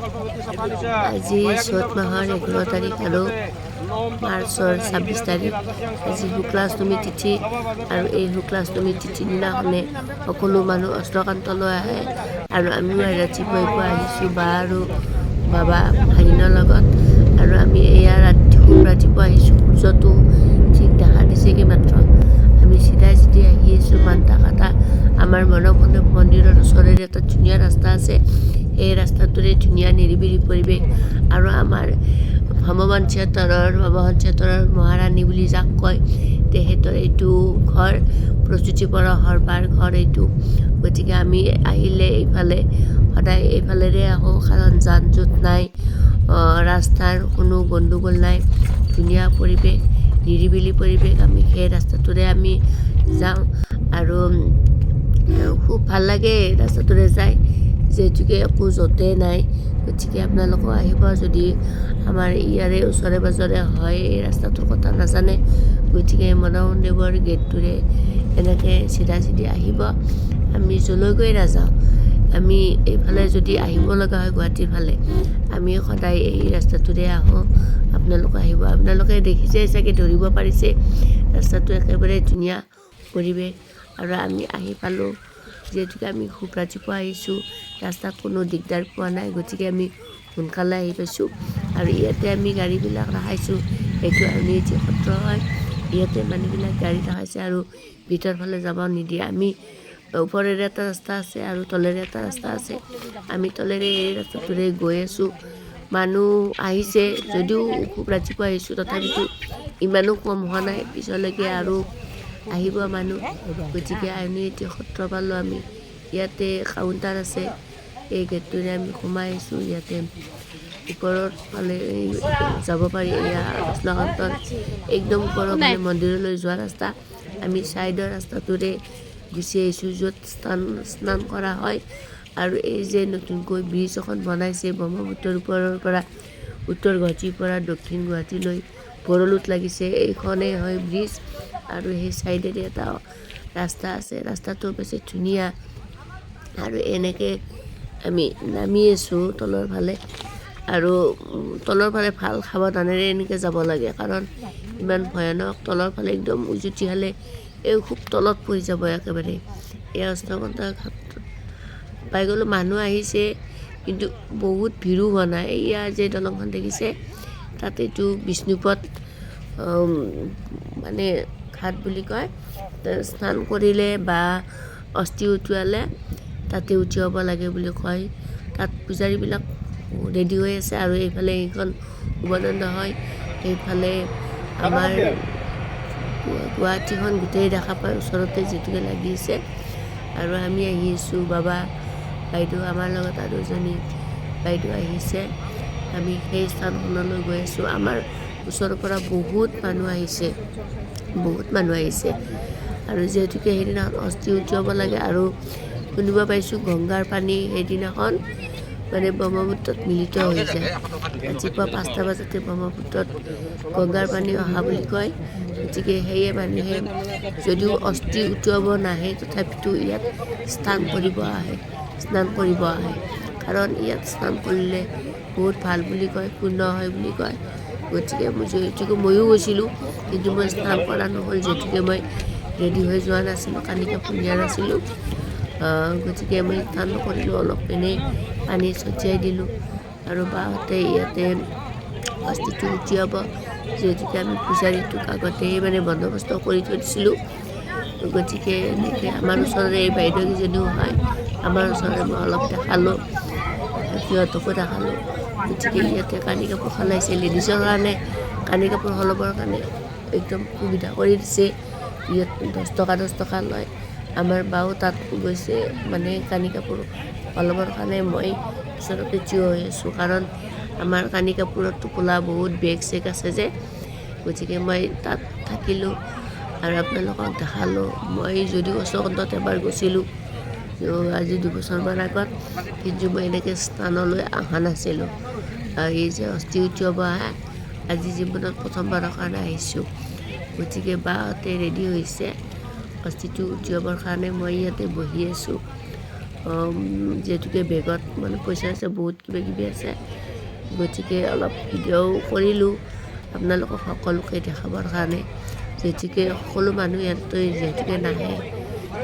আজি চ'ত মাহৰ 11 তাৰিখ আৰু মাৰ্চৰ 26 তাৰিখ। আজি শুক্লাষ্টমী তিথি আৰু এই শুক্লাষ্টমী তিথি দিনাখনে সকলো মানুহ অষ্টকান্তলৈ আহে আৰু আমিও ৰাতিপুৱাই আহিছোঁ বা আৰু বাবা ভাগিনৰ লগত। আৰু আমি এয়া ৰাতিপুৱা আহিছোঁ, সূৰ্যটো ঠিক দেখা দিছেগৈ মাত্ৰ। আমি চিধাই আহি আছোঁ মান্তা কাটা আমাৰ মন্দিৰৰ ওচৰেৰে এটা ধুনীয়া ৰাস্তা আছে। এই ৰাস্তাটোৰে ধুনীয়া নিৰিবিলি পৰিৱেশ আৰু আমাৰ ভ্ৰমণ ক্ষেত্ৰৰ মহাৰাণী বুলি যাক কয় তেখেতৰ এইটো ঘৰ, প্ৰস্তুতি পৰশৰ বাৰ ঘৰ এইটো। গতিকে আমি আহিলে এইফালে সদায় এইফালেৰে আহোঁ, কাৰণ যান জঁট নাই, ৰাস্তাৰ কোনো গণ্ডগোল নাই, ধুনীয়া পৰিৱেশ, নিৰিবিলি পৰিৱেশ। আমি সেই ৰাস্তাটোৰে আমি যাওঁ আৰু খুব ভাল লাগে ৰাস্তাটোৰে যাই, যিহেতুকে একো জঁটেই নাই। গতিকে আপোনালোকেও আহিব যদি আমাৰ ইয়াৰে ওচৰে পাঁজৰে হয়, এই ৰাস্তাটোৰ কথা নাজানে। গতিকে মন্দিৰৰ গেটটোৰে এনেকৈ চিধা আহিব। আমি যলৈকৈ নাযাওঁ, আমি এইফালে যদি আহিব লগা হয় গুৱাহাটীৰ ফালে, আমি সদায় এই ৰাস্তাটোৰে আহোঁ। আপোনালোকে আহিব। আপোনালোকে দেখিছে চাগে, ধৰিব পাৰিছে, ৰাস্তাটো একেবাৰে ধুনীয়া পৰিৱেশ। আৰু আমি আহি পালোঁ, যিহেতুকে আমি খুব ৰাতিপুৱা আহিছোঁ, ৰাস্তাত কোনো দিগদাৰ পোৱা নাই। গতিকে আমি সোনকালে আহি পাইছোঁ আৰু ইয়াতে আমি গাড়ীবিলাক ৰখাইছোঁ। এইটো আউনীআটী সত্ৰ হয়, ইয়াতে মানুহবিলাক গাড়ী ৰখাইছে আৰু ভিতৰ ফালে যাব নিদিয়ে। আমি ওপৰেৰে এটা ৰাস্তা আছে আৰু তলেৰে এটা ৰাস্তা আছে। আমি তলেৰে এই ৰাস্তাটোৰে গৈ আছোঁ। মানুহ আহিছে যদিও খুব ৰাতিপুৱা আহিছোঁ, তথাপিতো ইমানো কম হোৱা নাই, পিছলৈকে আৰু আহিব মানুহ। গতিকে আউনীআটী সত্ৰ পালোঁ আমি। ইয়াতে কাউণ্টাৰ আছে, এই গেটটোৰে আমি সোমাই আহিছোঁ। ইয়াতে ওপৰৰ ফালে যাব পাৰি, এয়া কৃষ্ণকান্তৰ একদম ওপৰৰ ফালে মন্দিৰলৈ যোৱা ৰাস্তা। আমি ছাইডৰ ৰাস্তাটোৰে গুচি আহিছোঁ, য'ত স্নান কৰা হয়। আৰু এই যে নতুনকৈ ব্ৰিজ এখন বনাইছে ব্ৰহ্মপুত্ৰৰ ওপৰৰ পৰা, উত্তৰ গুৱাহাটীৰ পৰা দক্ষিণ গুৱাহাটীলৈ ভৰলুত লাগিছে, এইখনেই হয় ব্ৰিজ। আৰু সেই ছাইডেৰে এটা ৰাস্তা আছে, ৰাস্তাটো বেছি ধুনীয়া। আৰু এনেকৈ আমি নামি আছোঁ তলৰ ফালে, আৰু তলৰ ফালে ভাল সাৱধানেৰে এনেকৈ যাব লাগে, কাৰণ ইমান ভয়ানক তলৰ ফালে একদম উজুতি হ'লে এই খুব তলত পৰি যাব একেবাৰে। এই অষ্টকান্ত ঘাট পাই গ'লোঁ। মানুহ আহিছে কিন্তু বহুত ভিৰো হোৱা নাই। এয়া যে দলংখন দেখিছে, তাতেতো বিষ্ণুপদ মানে ঘাট বুলি কয়। স্নান কৰিলে বা অস্থি উটুৱালে তাতে উঠি হ'ব লাগে বুলি কয়। তাত পূজাৰীবিলাক ৰেডি হৈ আছে আৰু এইফালে এইখন উমানন্দ হয়, এইফালে আমাৰ গুৱাহাটীখন গোটেই দেখা পায় ওচৰতে, যিটোকে লাগিছে। আৰু আমি আহি আছোঁ, বাবা বাইদেউ আমাৰ লগত আৰু এজনী বাইদেউ আহিছে। আমি সেই স্থানখনলৈ গৈ আছোঁ। আমাৰ ওচৰৰ পৰা বহুত মানুহ আহিছে, আৰু যিহেতুকে সেইদিনাখন অস্থি উটুৱাব লাগে। আৰু শুনিব পাইছোঁ গংগাৰ পানী সেইদিনাখন মানে ব্ৰহ্মপুত্ৰত মিলিত হৈ যায়। ৰাতিপুৱা 5টা বজাতে ব্ৰহ্মপুত্ৰত গংগাৰ পানী অহা বুলি কয়। গতিকে সেয়ে মানুহে যদিও অস্থি উটুৱাব নাহে, তথাপিতো ইয়াত স্নান কৰিব আহে, কাৰণ ইয়াত স্নান কৰিলে বহুত ভাল বুলি কয়, পুণ্য হয় বুলি কয়। গতিকে ময়ো গৈছিলোঁ, কিন্তু মই স্নান কৰা নহ'ল, যিহেতুকে মই ৰেডি হৈ যোৱা নাছিলোঁ, কানি কাপোৰ নিয়া নাছিলোঁ। গতিকে মই স্নান নকৰিলোঁ, অলপ এনেই পানী ছটিয়াই দিলোঁ। আৰু বাহঁতে ইয়াতে অস্থিটো উটিয়াব, যিহেতুকে আমি পূজাৰীটোক আগতেই মানে বন্দবস্ত কৰি থৈ দিছিলোঁ। গতিকে এনেকৈ আমাৰ ওচৰৰে এই বাইদেউকেইজনীও হয়, আমাৰ ওচৰৰে মই অলপ দেখালোঁ, সিহঁতকো দেখালোঁ। গতিকে ইয়াতে কানি কাপোৰ সলাইছে, লেডিছৰ কাৰণে কানি কাপোৰ সলাবৰ কাৰণে একদম সুবিধা কৰি দিছে। ইয়াত 10 টকা লয়। আমাৰ বাও তাত গৈছে মানে কানি কাপোৰ সলাবৰ কাৰণে। মই ওচৰতে থিয় হৈ আছোঁ, কাৰণ আমাৰ কানি কাপোৰৰ টোপোলা বহুত বেগ চেগ আছে যে। গতিকে মই তাত থাকিলোঁ আৰু আপোনালোকক দেখালোঁ। মই যদিও অষ্টকান্তত এবাৰ গৈছিলোঁ আজি 2 বছৰমান আগত, কিন্তু মই এনেকৈ স্থানলৈ অহা নাছিলোঁ। এই যে অস্থি উটুৱাব আহে, আজি জীৱনত প্ৰথমবাৰৰ কাৰণে আহিছোঁ। গতিকে বাহঁতে ৰেডি হৈছে অস্থিটো উটুৱাবৰ কাৰণে। মই ইয়াতে বহি আছোঁ, যিহেতুকে বেগত মানে পইচা আছে, বহুত কিবা কিবি আছে, গতিকে অলপ ভিডিঅ' কৰিলোঁ আপোনালোকক সকলোকে দেখাবৰ কাৰণে। যিহেতুকে সকলো মানুহ ইয়াতে যিহেতুকে নাহে,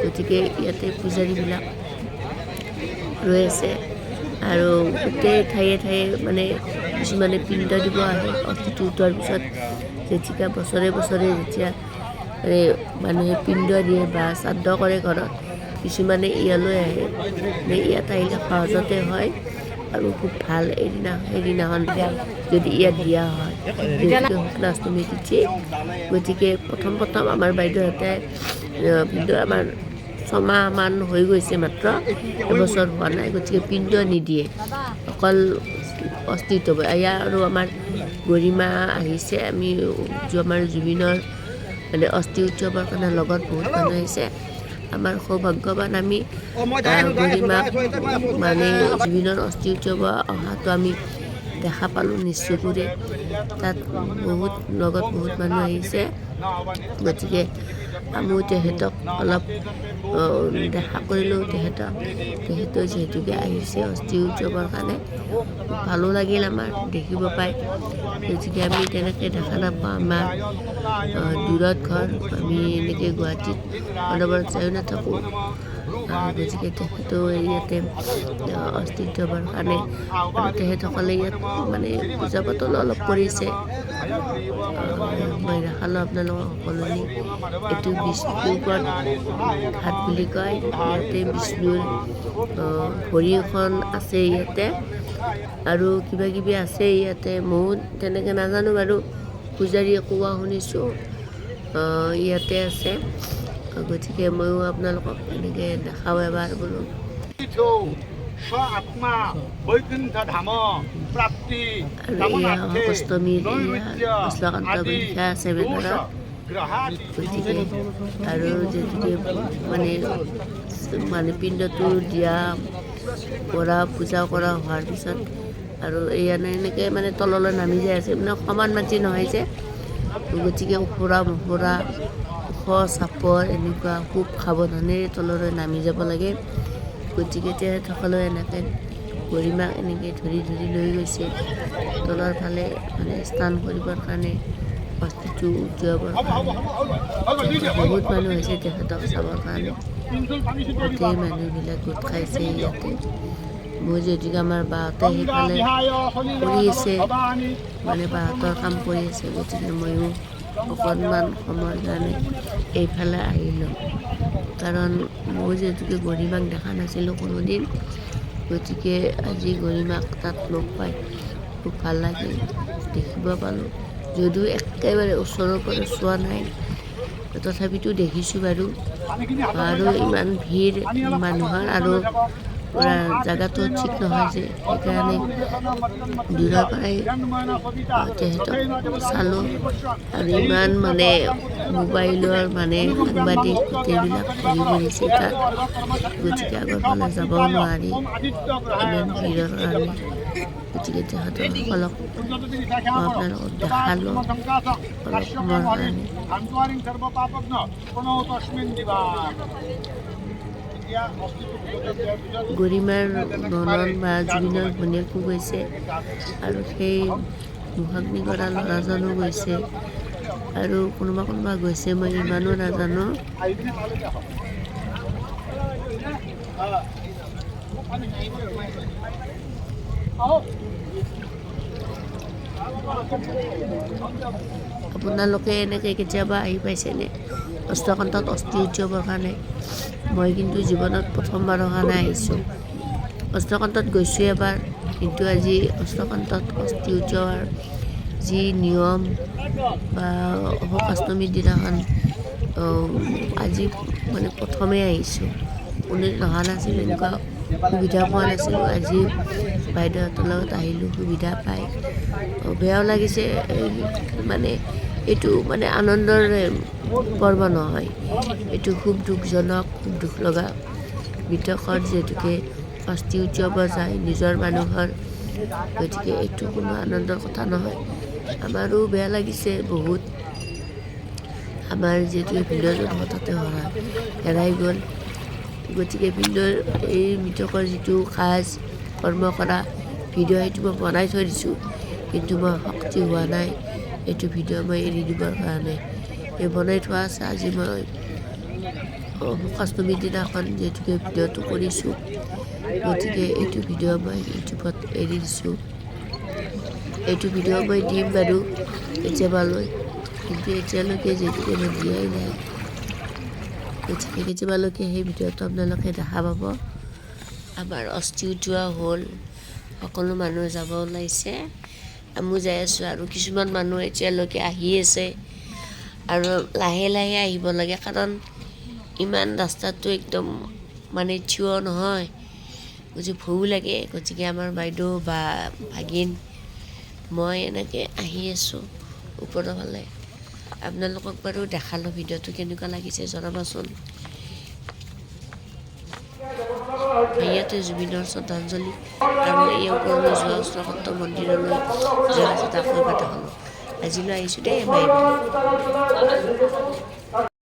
গতিকে ইয়াতে পূজাৰীবিলাক ৰৈ আছে আৰু গোটেই ঠায়ে ঠায়ে মানে কিছুমানে পিণ্ড দিব আহে। অস্থিটো উঠোৱাৰ পিছত যেতিয়া বছৰে বছৰে যেতিয়া মানে মানুহে পিণ্ড দিয়ে বা শ্ৰাদ্ধ কৰে ঘৰত, কিছুমানে ইয়ালৈ আহে। ইয়াত আহিলে সহজতে হয় আৰু খুব ভাল। সেইদিনাখন যদি ইয়াত দিয়া হয়, যিহেতুকে শুক্লাষ্টমী তিথি, গতিকে প্ৰথম আমাৰ বাইদেউহঁতে কিন্তু আমাৰ 6 মাহমান হৈ গৈছে, মাত্ৰ এবছৰ হোৱা নাই, গতিকে পিণ্ড নিদিয়ে, অকল অস্থিত হ'ব। এয়া আৰু আমাৰ গৰিমা আহিছে, আমাৰ জুবিনৰ মানে অস্থি উৎসৱৰ কাৰণে লগত বহুত মানুহ আহিছে। আমাৰ সৌভাগ্যৱান আমি গৰিমাক মানে জুবিনৰ অস্থি উৎসৱ অহাটো আমি দেখা পালোঁ নিশ্চকুৰে। তাত লগত বহুত মানুহ আহিছে, গতিকে আমিও তেখেতক অলপ দেখা কৰিলোঁ। তেখেতেও যিহেতুকে আহিছে অস্থি উৎসৱৰ কাৰণে, ভালো লাগিল আমাৰ দেখিব পাই। গতিকে আমি তেনেকৈ দেখা নাপাওঁ, আমাৰ দূৰত ঘৰ, আমি এনেকৈ গুৱাহাটীত অনবৰত যায়ো নাথাকোঁ। গতিকে তেখেতেও ইয়াতে অস্থি উৎসৱৰ কাৰণে তেখেতসকলে ইয়াত মানে পূজা পাতল অলপ কৰিছে। মই দেখালোঁ আপোনালোকক সকলোৱে। এইটো বিষ্ণুপদ ঘাট বুলি কয়। ইয়াতে বিষ্ণুৰ ভৰি এখন আছে ইয়াতে, আৰু কিবা কিবি আছে ইয়াতে, ময়ো তেনেকৈ নাজানো বাৰু, পূজাৰীয়ে কোৱা শুনিছোঁ ইয়াতে আছে। গতিকে ময়ো আপোনালোকক এনেকৈ দেখাওঁ এবাৰ বোলো। আৰু এয়া অষ্টমীৰ কৃষ্ণকান্ত লিখা আছে বেনাৰত। গতিকে আৰু যিহেতুকে মানে পিণ্ডটো দিয়া কৰা পূজা কৰা হোৱাৰ পিছত আৰু এনেকৈ মানে তললৈ নামি যায় আছে, মানে সমান মাটি নহয় যে, গতিকে ওখোৰা মোখোৰা ওখ চাপৰ এনেকুৱা খুব সাৱধানেৰে তললৈ নামি যাব লাগে। গতিকে তেখেতসকলেও এনেকৈ গৰিমাক এনেকৈ ধৰি লৈ গৈছে তলৰ ফালে, মানে স্নান কৰিবৰ কাৰণে, অস্থিটো উলিয়াবৰ কাৰণে। বহুত মানুহ হৈছে তেখেতক চাবৰ কাৰণে, গোটেই মানুহবিলাক গোট খাইছে ইয়াতে। মই যিহেতুকে আমাৰ বাহঁতে সেইফালে কৰি আছে, মানে বাহঁতৰ কাম কৰি আছে, গতিকে ময়ো অকণমান সময়ৰ কাৰণে এইফালে আহিলোঁ। কাৰণ মই যিহেতুকে গৰিমাক দেখা নাছিলোঁ কোনোদিন, গতিকে আজি গৰিমাক তাত লগ পাই খুব ভাল লাগিল, দেখিব পালোঁ। যদিও একেবাৰে ওচৰৰ পৰা চোৱা নাই, তথাপিতো দেখিছোঁ বাৰু। আৰু ইমান ভিৰ মানুহৰ, আৰু জেগাটো ঠিক নহয় যে, সেইকাৰণে দূৰৰ পৰাই তেখেতক চালোঁ। আৰু ইমান মানে মোবাইলৰ মানে সাংবাদিক গোটেইবিলাক ঘূৰি ফুৰিছে তাত, গতিকে আগৰ ফালে যাবও নোৱাৰি ইমান ভিৰৰ কাৰণে। গতিকে তেখেতসকলক আপোনালোকক দেখালোঁ অলপ সময়ৰ কাৰণে। গৰিমাৰ ননন বা জুবিনৰ ভনীয়েকো গৈছে, আৰু সেই মুখাগ্নি কৰা ল'ৰাজনো গৈছে, আৰু কোনোবা গৈছে, মই ইমানো নাজানো। আপোনালোকে এনেকৈ কেতিয়াবা আহি পাইছেনে অষ্টকান্তত অস্থি উৎসৱৰ কাৰণে? মই কিন্তু জীৱনত প্ৰথমবাৰৰ কাৰণে আহিছোঁ। অষ্টকান্তত গৈছোঁ এবাৰ, কিন্তু আজি অষ্টকান্তত অস্থি উৎসৱৰ যি নিয়ম বা শুকাষ্টমীৰ দিনাখন আজি মানে প্ৰথমেই আহিছোঁ। কোনোদিন অহা নাছিলোঁ, এনেকুৱা সুবিধা পোৱা নাছিলোঁ। আজি বাইদেউহঁতৰ লগত আহিলোঁ, সুবিধা পাই বেয়াও লাগিছে। মানে এইটো মানে আনন্দৰ পৰ্ব নহয়, এইটো খুব দুখজনক, খুব দুখ লগা মৃতকৰ যিহেতুকে অস্থি উৎসৱ যায় নিজৰ মানুহৰ, গতিকে এইটো কোনো আনন্দৰ কথা নহয়। আমাৰো বেয়া লাগিছে বহুত। আমাৰ যিহেতুকে ভিডিঅ'জন হঠাতে হেৰাই গ'ল, গতিকে ভিডিঅ'ৰ এই মৃতকৰ যিটো সাজ কৰ্ম কৰা ভিডিঅ' সেইটো মই বনাই থৈ দিছোঁ, কিন্তু মই শক্তি হোৱা নাই এইটো ভিডিঅ' মই এৰি দিবৰ কাৰণে। এই বনাই থোৱা আছে। আজি মই শুকাষ্টমীৰ দিনাখন যিহেতুকে ভিডিঅ'টো কৰিছোঁ, গতিকে এইটো ভিডিঅ' মই ইউটিউবত এৰি দিছোঁ। এইটো ভিডিঅ' মই দিম বাৰু কেতিয়াবালৈ, কিন্তু এতিয়ালৈকে যিহেতুকে মই দিয়াই নাই, গতিকে কেতিয়াবালৈকে সেই ভিডিঅ'টো আপোনালোকে দেখা পাব। আমাৰ অস্থি উঠোৱা হ'ল, সকলো মানুহ যাব ওলাইছে, আমিও যাই আছোঁ আৰু কিছুমান মানুহ এতিয়ালৈকে আহি আছে আৰু লাহে লাহে আহিব লাগে, কাৰণ ইমান ৰাস্তাটো একদম মানে থিয় নহয়, গতিকে ভয়ো লাগে। গতিকে আমাৰ বাইদেউ বা ভাগিন মই এনেকৈ আহি আছোঁ ওপৰৰ ফালে। আপোনালোকক বাৰু দেখালোঁ ভিডিঅ'টো কেনেকুৱা লাগিছে জনাবচোন। ইয়াতে জুবিনৰ শ্ৰদ্ধাঞ্জলি আৰু এই ওপৰলৈ যোৱা অষ্টসত্ৰ মন্দিৰলৈ যোৱা আছে, তাকো এবাৰ দেখালোঁ। আজিলৈ আহিছোঁ দেই, বাই বাই।